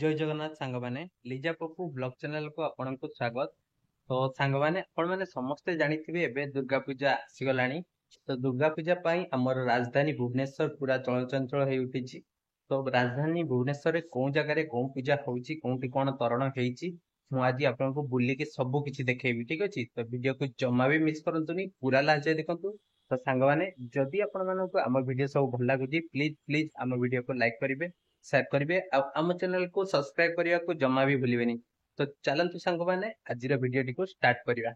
जय जगन्नाथ सांग माने लिजा पप्पू ब्लॉग चैनल को आपनको स्वागत। तो सांग माने आपण माने समस्ते जानिथिबे एबे दुर्गा पूजा आसीगलानी। तो दुर्गा पूजा पई हमर राजधानी भुवनेश्वर पूरा चलचंचल हे उठिछि। तो राजधानी भुवनेश्वर रे कोन जगह रे कोन पूजा होउछि कोंटी कोन तरण हेइछि मु आज आपनको बुल्ली के सब किछि देखेबी। ठीक अछि, तो वीडियो को जम्मा भी मिस करंतुनी, पूरा लास्ट जाय देखंतु। तो सांग माने जदि आपण मानको हम वीडियो सब भल लागुछि प्लीज प्लीज हम वीडियो को लाइक करिवे, शेयर करिवे आ आम चैनल को सब्सक्राइब करिया को जम्मा भी भूलिबेनी। तो चलंतु सांग माने आजिर वीडियो को स्टार्ट करिवा।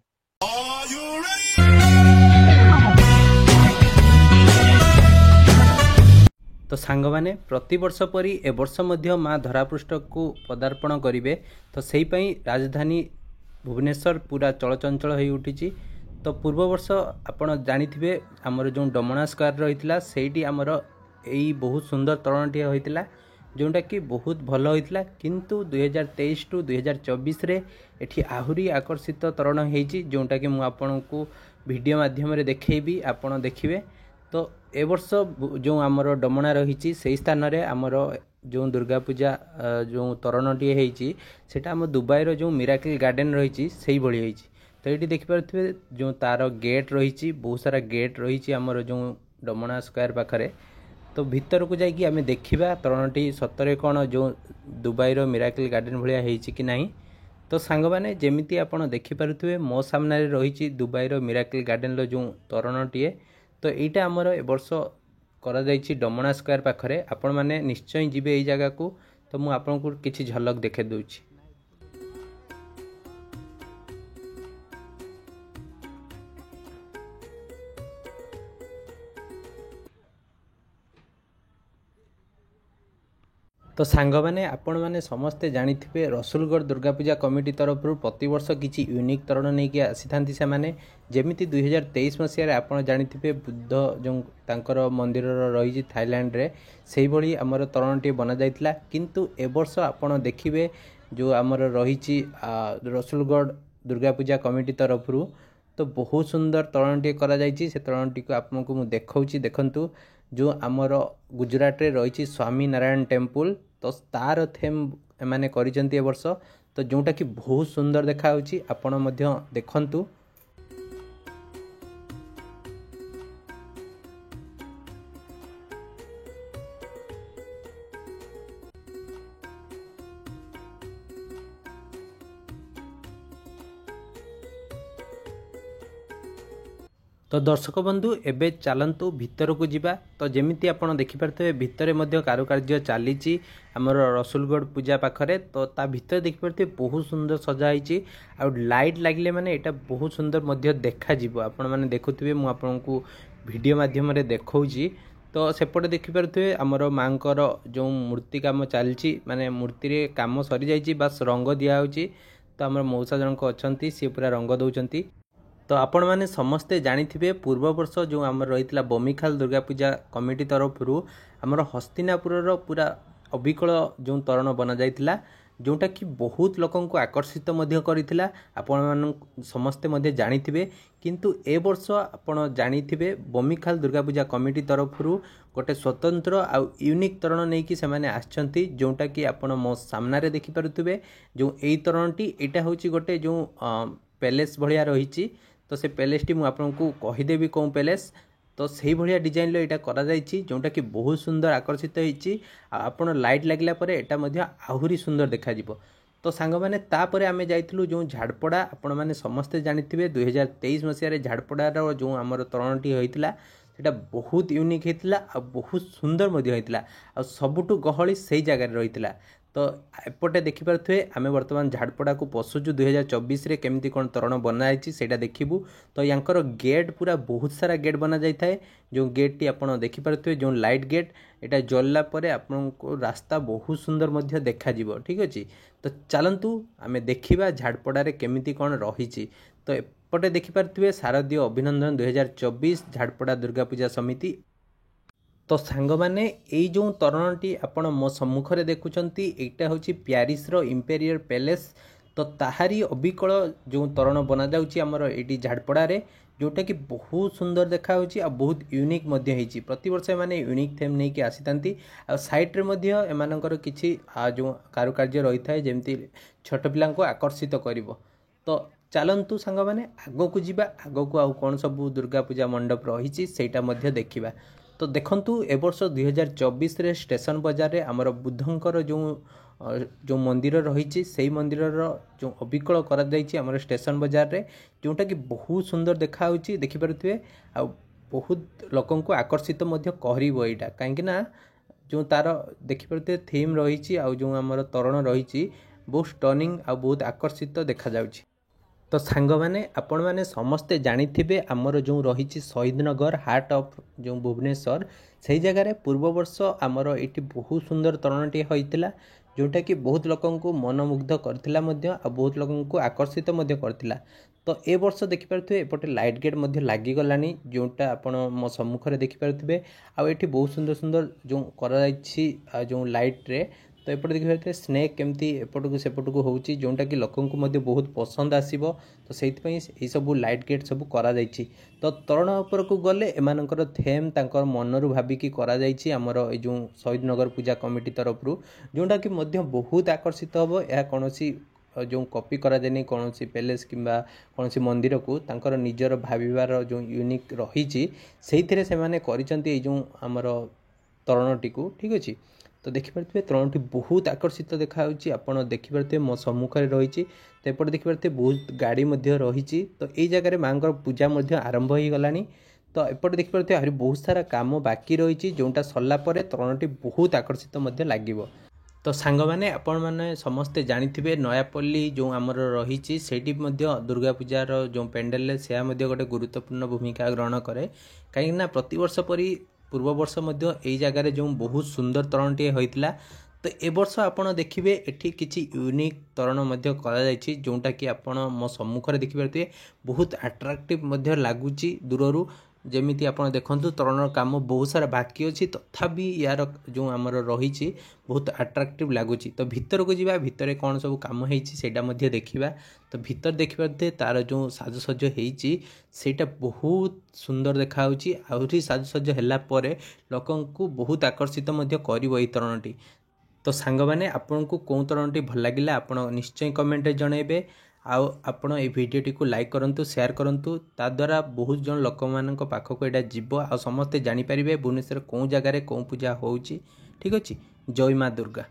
तो सांग माने प्रति वर्ष परी ए वर्ष मध्य माँ धरापृष्ठ को पदार्पण करिवे। तो सेही पई राजधानी भुवनेश्वर पूरा चलचंचल हो उठी। तो पूर्व वर्ष आपण जानिथिबे हमर जो डमणा स्क्वायर रहितला सेठी हमर एई बहुत सुंदर तरणटी होइतिला जोटा कि बहुत भल होइतिला। किंतु 2023 टू 2024 रे एठी आहुरी आकर्षित तरण हेइची जोटा कि मु आपनको वीडियो माध्यम रे देखैबी, आपण देखिबे। तो ए वर्ष जो आमर डमणा रही से स्थान रे आमर जो दुर्गा पूजा जो तरणटी हेइची सेटा आम दुबई जो मिराकल गार्डन रही से भली होइची। तो ये देखिपे जो तार गेट रही बहुत सारा गेट रही आमर जो डमणा स्क्वायर पाखरे। तो भीतर को जाइए आम देखा तरणटी सतरे कौन जो दुबईर मिराकल गार्डन भाया होइची कि नहीं। तो सांग माने जेमिति आपण देखिपे मो सामने रही दुबईर मिराकल गार्डन जो तरणटीए। तो यहाँ आमर ए वर्ष करा डमणा स्क्वायर पाखरे। आपण माने निश्चय जीवे यही जगह को। तो मुझे आपको किसी झलक देखे दूची। तो सांग माने आपण माने समस्ते जानिथिबे रसुलगढ़ दुर्गा पूजा कमिटी तरफ प्रति वर्ष किछि यूनिक तरण नहीं कि आसी थांती से माने। जेमिति 2023 मसीह आपण जानिथिबे बुद्ध जो तांकर मंदिर रही थाईलैंड रे सेही भली हमर तरणटी बना जाइतला। किंतु ए वर्ष आपण देखिबे जो हमर रही रसुलगढ़ दुर्गा पूजा कमिटी तरफ तो बहुत सुंदर तरणटी करा जाइछि। से तरणटी को आपको मु देखौछि, देखंतु जो आमर गुजरात रे रही स्वामी नारायण टेम्पल। तो तार थेम एमाने करिसेंती ए वर्ष। तो जोटा कि बहुत सुंदर देखा होछि, आपण मध्य देखंतु। तो दर्शक बंधु एबे चलंतु भितर को जिबा। तो जेमिति आपण देखि परथे भितरे मध्य कारुकार्य चलीची हमर रसुलगढ़ पूजा पाखरे। तो ता भितर देखि परथे बहुत सुंदर सजा होईची आ लाइट लागले माने एटा बहुत सुंदर मध्य देखा जिवो। आपण माने देखुथिबे मु आपनकू वीडियो माध्यम रे देखौची। तो सेपटे देखि परथे हमर मांकर जो मूर्ति काम चलची माने मूर्ति रे काम सरी जाईची, बस रंग दिया होची। तो हमर मौसा जनक अछंती से पूरा रंग दउचंती। तो आपण माने समस्ते जानिथिबे पूर्व वर्ष जो आमर रही बमिखाल दुर्गा पूजा कमिटी तरफ आमर हस्तिनापुर पूरा अविकल जो तरण बना जाइतिला जोटा कि बहुत लोकों को आकर्षित मध्य करितिला। आपण मान समस्ते मध्य जानिथिबे। किंतु ए वर्ष आपण जानिथिबे बमिखाल दुर्गा पूजा कमिटी तरफ गोटे स्वतंत्र आ यूनिक तरण नहीं कि से माने आछंती जोटा कि आपण मो सामना रे देखि पारुथिबे। जो एई तरणटी एटा होची गोटे जो पैलेस भलिया रहिची। तो से पैलेस टी मुझे कहीदेवी कौन पैलेस। तो सही भाया डिजाइन यहाँ करा जोटा कि बहुत सुंदर आकर्षित होती। आपड़ लाइट लगला यहाँ आहुरी सुंदर देखा। तो सांग माने तापरे आमे जाइथिलु जो झाड़पड़ा। आपण माने समस्ते जानिथिबे 2023 मसीह रे झाड़पड़ार जो आमर तरणटी होइतिला सेटा बहुत यूनिक होइतिला आ बहुत सुंदर मध्य होइतिला आ सबुठु गहली सही जगह रहितिला। तो एपटे देखिपे आम बर्तमान झाड़पड़ा को पशुचु 2024 रे केमती कौन तरण बना जाइए देखिबू। तो यांकर गेट पूरा बहुत सारा गेट बना जाए। जो गेट टी आपण देखिपे जो लाइट गेट एटा जलला परे आपनको रास्ता बहुत सुंदर मध्य देखा जिवो। ठीक अछि, तो चलंतु आमे देखिबा झाड़पड़ा रे केमिति कौन रही। तो एपटे देखिपे शारदीय अभिनंदन 2024 झाड़पड़ा दुर्गा पूजा समिति। तो सांग माने एई जो तरणटी आपण मो सम्मुख रे देखुचंती एटा होची प्यारिस रो इंपेरियर पैलेस। तो ताहारी अबिकल जो तरण बना जाउची हमर एटी झाड़पड़ा रे जोटा कि बहुत सुंदर देखा आ बहुत यूनिक प्रति वर्ष एमाने यूनिक थीम नहीं कि आसी आ साइड रे एमानकर किछि जो कारुकार्य रही था जमती छोट पिला को आकर्षित करिवो। तो चलतु सांग मैंने आग को जीवा आग को आउ कौन सब दुर्गा पूजा मंडप रही सेटा देखा। तो देखंतु ए वर्ष 2024 रे स्टेशन बाजार रे आमर बुद्धंकर जो मंदिर रही से मंदिर जो अविकल कर स्टेशन बाजार रे जोटा कि बहुत सुंदर देखा देखिपे आ बहुत लोक को आकर्षित करा कहीं जो तार देखिपे थीम रही जो आमर तोरण रही बहुत स्टनिंग आ बहुत आकर्षित देखा जाउछि। तो सांग मैंने आपण मैंने समस्ते जानिथिबे आमर जो रही शहीद नगर हार्ट ऑफ जो भुवनेश्वर से जगार पूर्व वर्ष आमर ये बहुत सुंदर तरणटी होता जोटा कि बहुत लोक मनमुग्ध करथिला बहुत लोक को आकर्षित करथिला। तो ए वर्ष देखिपे एपटे लाइट गेट लागिगलानी जोटा आपण मो सम्मुख में देखिपे आठी बहुत सुंदर सुंदर जो कर जो लाइट रे। तो एपटे देखिए स्नेक केमती एपट को सेपट को होची जोटा कि लोक बहुत पसंद आसीबो। तो से सब लाइट गेट सब करा जायछि। तो तरण उपर को गले एमानकर थेम तांकर मनरु भाबिकी करा जायछि आमर ए जो शहीद नगर पूजा कमिटी तरफ रु जोटा कि बहुत आकर्षित हबो। या कोनोसी जो कॉपी करा जानी कौन सी पैलेस किंबा कौन सी मंदिर को तांकर निजर भाविबार जो यूनिक रही से माने करिसंती जो आमर तरणटी को ठीक अच्छे। तो देखिपे तरणटी बहुत आकर्षित देखा आपड़ देखिपे मो सम्मुख में रही। तो एपटे देखिपे बहुत गाड़ी रही। तो यही जगह माँ पूजा आरंभ हो गलानी। तो एपटे देखिपे आहरी बहुत सारा काम बाकी रही जोटा सरला तरणटी बहुत आकर्षित लगे। तो सांग मैंने आपण मैंने समस्ते जानिथिबे नयापल्ली जो आमर रही सेठी दुर्गा पूजार जो पेंडेल से गोटे गुरुत्वपूर्ण भूमिका ग्रहण करे कहीं प्रति वर्ष परी पूर्व वर्ष यही जगार जो बहुत सुंदर तरणटी होता। तो ए वर्ष आपड़ देखिए एठी किछि यूनिक तरण जोटा कि आपण मो सम्मुख में देखिपे बहुत अट्राक्टिव लगुच दूर जमीती आपड़ देखु तरण काम बहुत सारा बाकी अच्छी तथापि यार जो आमर रही बहुत अट्राक्टिव लगुच। तो भीतर को जीवा भितर कौन सब कम होटा देखा। तो भीतर देखिए तार जो साजसज होटा बहुत सुंदर देखा आहरी साजसज है लोक बहुत आकर्षित कर तरणटी। तो सांग मैंने आपन को कौन तरणटी भल लगे आप निश्चय कमेंट जनइबे। आपण ये भिडियोटी को लाइक करंतु शेयर करंतु ता द्वारा बहुत जन लोक मान पाखक एटा जीव आ समस्ते जानी पारिबे भुवनेश्वर कौन जगार कौन पूजा होउची। ठीक अछि। जय माँ दुर्गा।